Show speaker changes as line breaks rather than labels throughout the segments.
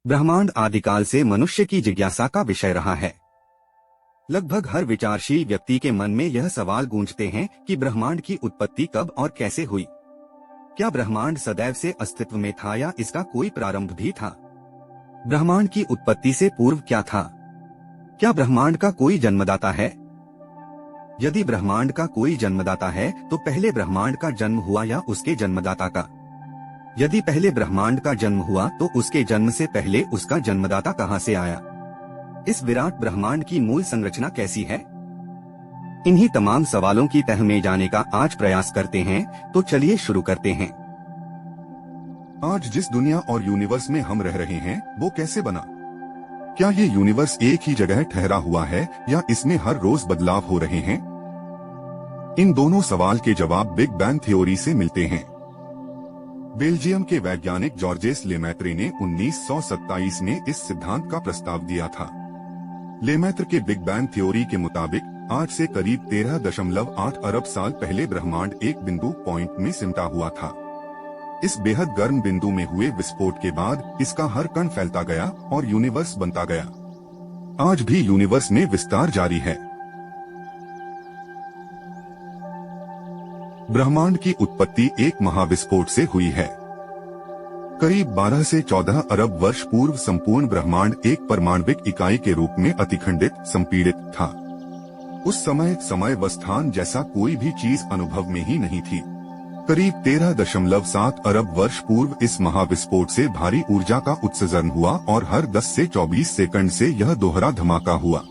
ब्रह्मांड आदिकाल से मनुष्य की जिज्ञासा का विषय रहा है। लगभग हर विचारशील व्यक्ति के मन में यह सवाल गूंजते हैं कि ब्रह्मांड की उत्पत्ति कब और कैसे हुई। क्या ब्रह्मांड सदैव से अस्तित्व में था या इसका कोई प्रारंभ भी था? ब्रह्मांड की उत्पत्ति से पूर्व क्या था? क्या ब्रह्मांड का कोई जन्मदाता है? यदि ब्रह्मांड का कोई जन्मदाता है तो पहले ब्रह्मांड का जन्म हुआ या उसके जन्मदाता का? यदि पहले ब्रह्मांड का जन्म हुआ तो उसके जन्म से पहले उसका जन्मदाता कहां से आया? इस विराट ब्रह्मांड की मूल संरचना कैसी है? इन्हीं तमाम सवालों की तह में जाने का आज प्रयास करते हैं, तो चलिए शुरू करते हैं।
आज जिस दुनिया और यूनिवर्स में हम रह रहे हैं वो कैसे बना? क्या ये यूनिवर्स एक ही जगह ठहरा हुआ है या इसमें हर रोज बदलाव हो रहे हैं? इन दोनों सवाल के जवाब बिग बैंग थ्योरी से मिलते हैं। बेल्जियम के वैज्ञानिक जॉर्जेस लेमैत्रे ने 1927 में इस सिद्धांत का प्रस्ताव दिया था। लेमैत्रे के बिग बैंग थ्योरी के मुताबिक आज से करीब 13.8 अरब साल पहले ब्रह्मांड एक बिंदु पॉइंट में सिमटा हुआ था। इस बेहद गर्म बिंदु में हुए विस्फोट के बाद इसका हर कण फैलता गया और यूनिवर्स बनता गया। आज भी यूनिवर्स में विस्तार जारी है। ब्रह्मांड की उत्पत्ति एक महाविस्फोट से हुई है। करीब 12 से 14 अरब वर्ष पूर्व संपूर्ण ब्रह्मांड एक परमाणविक इकाई के रूप में अतिखंडित संपीड़ित था। उस समय व स्थान जैसा कोई भी चीज अनुभव में ही नहीं थी। करीब 13.7 अरब वर्ष पूर्व इस महाविस्फोट से भारी ऊर्जा का उत्सर्जन हुआ और हर 10 से 24 सेकंड से यह दोहरा धमाका हुआ।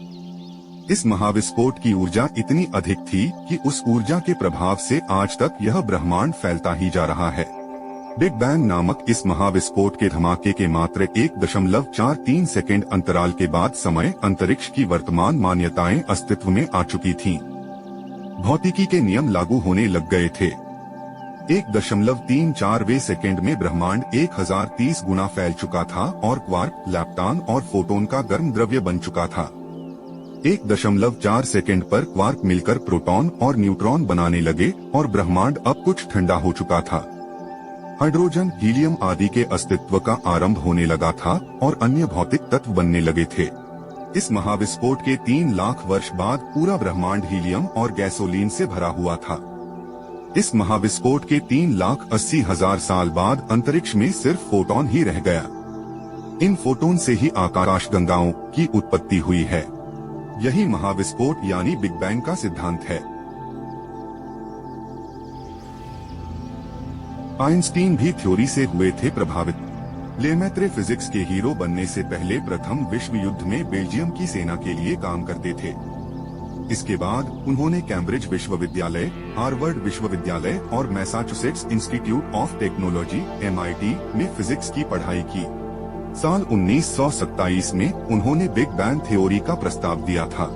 इस महाविस्फोट की ऊर्जा इतनी अधिक थी कि उस ऊर्जा के प्रभाव से आज तक यह ब्रह्मांड फैलता ही जा रहा है। बिग बैंग नामक इस महाविस्फोट के धमाके के मात्र 1.43 सेकंड अंतराल के बाद समय अंतरिक्ष की वर्तमान मान्यताएं अस्तित्व में आ चुकी थीं। भौतिकी के नियम लागू होने लग गए थे। 1.34वें सेकंड में ब्रह्मांड 1030 गुना फैल चुका था और क्वार्क, लैप्टॉन और फोटोन का गर्म द्रव्य बन चुका था। 1.4 सेकंड पर क्वार्क मिलकर प्रोटॉन और न्यूट्रॉन बनाने लगे और ब्रह्मांड अब कुछ ठंडा हो चुका था। हाइड्रोजन, हीलियम आदि के अस्तित्व का आरंभ होने लगा था और अन्य भौतिक तत्व बनने लगे थे। इस महाविस्फोट के 3 लाख वर्ष बाद पूरा ब्रह्मांड हीलियम और गैसोलीन से भरा हुआ था। इस महाविस्फोट के 3,80,000 साल बाद अंतरिक्ष में सिर्फ फोटोन ही रह गया। इन फोटोन से ही आकाशगंगाओं की उत्पत्ति हुई है। यही महाविस्फोट यानी बिग बैंग का सिद्धांत है। आइंस्टीन भी थ्योरी से हुए थे प्रभावित। लेमैत्रे फिजिक्स के हीरो बनने से पहले प्रथम विश्व युद्ध में बेल्जियम की सेना के लिए काम करते थे। इसके बाद उन्होंने कैम्ब्रिज विश्वविद्यालय, हार्वर्ड विश्वविद्यालय और Massachusetts institute of technology (MIT) में फिजिक्स की पढ़ाई की। साल 1927 में उन्होंने बिग बैंग थ्योरी का प्रस्ताव दिया था।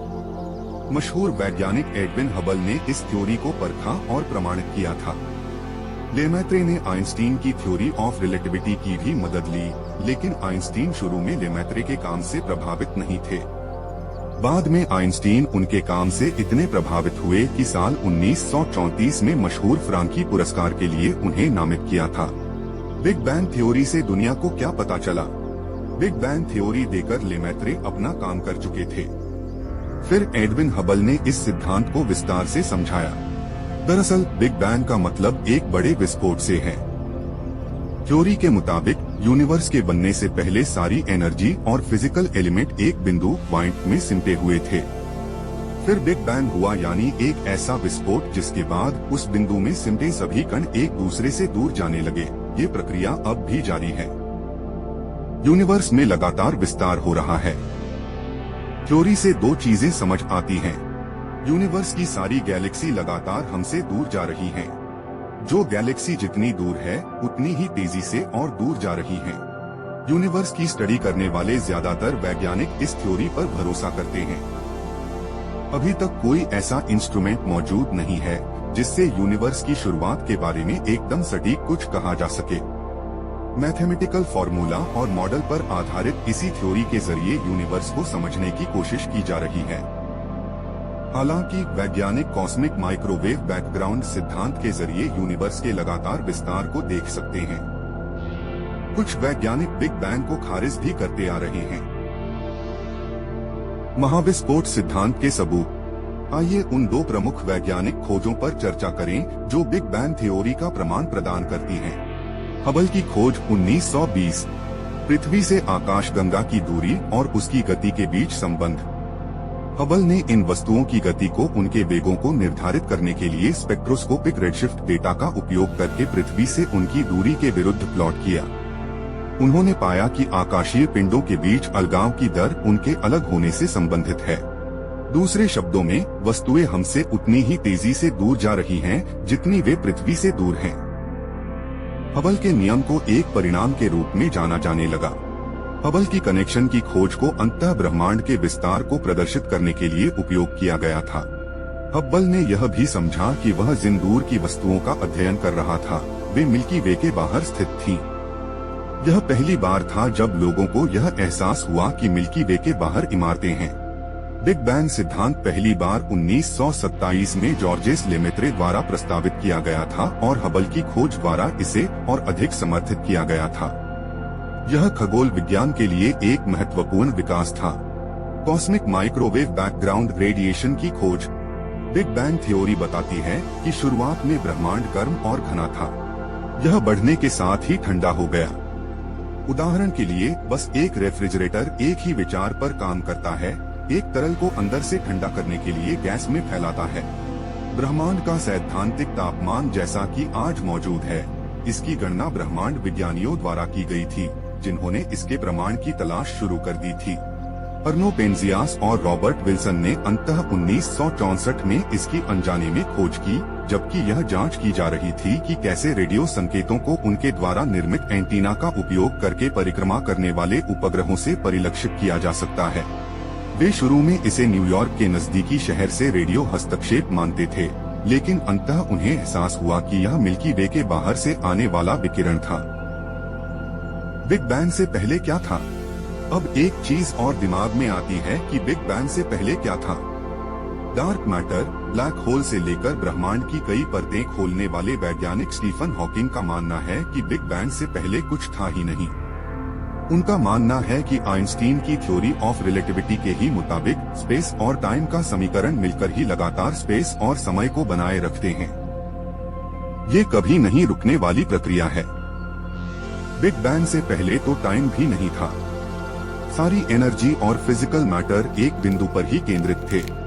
मशहूर वैज्ञानिक एडविन हबल ने इस थ्योरी को परखा और प्रमाणित किया था। लेमैत्रे ने आइंस्टीन की थ्योरी ऑफ रिलेटिविटी की भी मदद ली, लेकिन आइंस्टीन शुरू में लेमैत्रे के काम से प्रभावित नहीं थे। बाद में आइंस्टीन उनके काम से इतने प्रभावित हुए कि साल 1934 में मशहूर फ्रांकी पुरस्कार के लिए उन्हें नामित किया था। बिग बैंग थ्योरी से दुनिया को क्या पता चला? बिग बैंग थ्योरी देकर लेमैत्रे अपना काम कर चुके थे। फिर एडविन हबल ने इस सिद्धांत को विस्तार से समझाया। दरअसल बिग बैंग का मतलब एक बड़े विस्फोट से है। थ्योरी के मुताबिक यूनिवर्स के बनने से पहले सारी एनर्जी और फिजिकल एलिमेंट एक बिंदु पॉइंट में सिमटे हुए थे। फिर बिग बैंग हुआ यानी एक ऐसा विस्फोट जिसके बाद उस बिंदु में सिमटे सभी कण एक दूसरे से दूर जाने लगे। ये प्रक्रिया अब भी जारी है। यूनिवर्स में लगातार विस्तार हो रहा है। थ्योरी से 2 चीजें समझ आती हैं। यूनिवर्स की सारी गैलेक्सी लगातार हमसे दूर जा रही हैं। जो गैलेक्सी जितनी दूर है उतनी ही तेजी से और दूर जा रही है। यूनिवर्स की स्टडी करने वाले ज्यादातर वैज्ञानिक इस थ्योरी पर भरोसा करते हैं। अभी तक कोई ऐसा इंस्ट्रूमेंट मौजूद नहीं है जिससे यूनिवर्स की शुरुआत के बारे में एकदम सटीक कुछ कहा जा सके। मैथमेटिकल फॉर्मूला और मॉडल पर आधारित इसी थ्योरी के जरिए यूनिवर्स को समझने की कोशिश की जा रही है। हालांकि वैज्ञानिक कॉस्मिक माइक्रोवेव बैकग्राउंड सिद्धांत के जरिए यूनिवर्स के लगातार विस्तार को देख सकते हैं। कुछ वैज्ञानिक बिग बैंग को खारिज भी करते आ रहे हैं। महाविस्फोट सिद्धांत के सबूत। आइए उन दो प्रमुख वैज्ञानिक खोजों पर चर्चा करें जो बिग बैंग थ्योरी का प्रमाण प्रदान करती हैं। हबल की खोज 1920। पृथ्वी से आकाशगंगा की दूरी और उसकी गति के बीच संबंध। हबल ने इन वस्तुओं की गति को उनके वेगों को निर्धारित करने के लिए स्पेक्ट्रोस्कोपिक रेडशिफ्ट डेटा का उपयोग करके पृथ्वी से उनकी दूरी के विरुद्ध प्लॉट किया। उन्होंने पाया कि आकाशीय पिंडों के बीच अलगाव की दर उनके अलग होने से संबंधित है। दूसरे शब्दों में, वस्तुएं हमसे उतनी ही तेजी से दूर जा रही हैं, जितनी वे पृथ्वी से दूर हैं। हबल के नियम को एक परिणाम के रूप में जाना जाने लगा। हबल की कनेक्शन की खोज को अंतः ब्रह्मांड के विस्तार को प्रदर्शित करने के लिए उपयोग किया गया था। हबल ने यह भी समझा कि वह जिन दूर की वस्तुओं का अध्ययन कर रहा था, वे मिल्की वे के बाहर स्थित थीं। यह पहली बार था जब लोगों को यह एहसास हुआ कि मिल्की वे के बाहर इमारतें हैं। बिग बैंग सिद्धांत पहली बार 1927 में जॉर्जेस लेमेत्रे द्वारा प्रस्तावित किया गया था और हबल की खोज द्वारा इसे और अधिक समर्थित किया गया था। यह खगोल विज्ञान के लिए एक महत्वपूर्ण विकास था। कॉस्मिक माइक्रोवेव बैकग्राउंड रेडिएशन की खोज। बिग बैंग थ्योरी बताती है कि शुरुआत में ब्रह्मांड गर्म और घना था। यह बढ़ने के साथ ही ठंडा हो गया। उदाहरण के लिए, बस एक रेफ्रिजरेटर एक ही विचार पर काम करता है, एक तरल को अंदर से ठंडा करने के लिए गैस में फैलाता है। ब्रह्मांड का सैद्धांतिक तापमान जैसा कि आज मौजूद है, इसकी गणना ब्रह्मांड विज्ञानियों द्वारा की गई थी, जिन्होंने इसके प्रमाण की तलाश शुरू कर दी थी। अर्नो पेंजियास और रॉबर्ट विल्सन ने अंततः 1964 में इसकी अनजाने में खोज की, जबकि यह जांच की जा रही थी कि कैसे रेडियो संकेतों को उनके द्वारा निर्मित एंटीना का उपयोग करके परिक्रमा करने वाले उपग्रहों से परिलक्षित किया जा सकता है। वे शुरू में इसे न्यूयॉर्क के नजदीकी शहर से रेडियो हस्तक्षेप मानते थे, लेकिन अंततः उन्हें एहसास हुआ कि यह मिल्की वे के बाहर से आने वाला विकिरण था। बिग बैंग से पहले क्या था? अब एक चीज और दिमाग में आती है कि बिग बैंग से पहले क्या था। डार्क मैटर, ब्लैक होल से लेकर ब्रह्मांड की कई परतें खोलने वाले वैज्ञानिक स्टीफन हॉकिंग का मानना है कि बिग बैंग से पहले कुछ था ही नहीं। उनका मानना है कि आइंस्टीन की थ्योरी ऑफ रिलेटिविटी के ही मुताबिक स्पेस और टाइम का समीकरण मिलकर ही लगातार स्पेस और समय को बनाए रखते हैं। ये कभी नहीं रुकने वाली प्रक्रिया है। बिग बैंग से पहले तो टाइम भी नहीं था। सारी एनर्जी और फिजिकल मैटर एक बिंदु पर ही केंद्रित थे।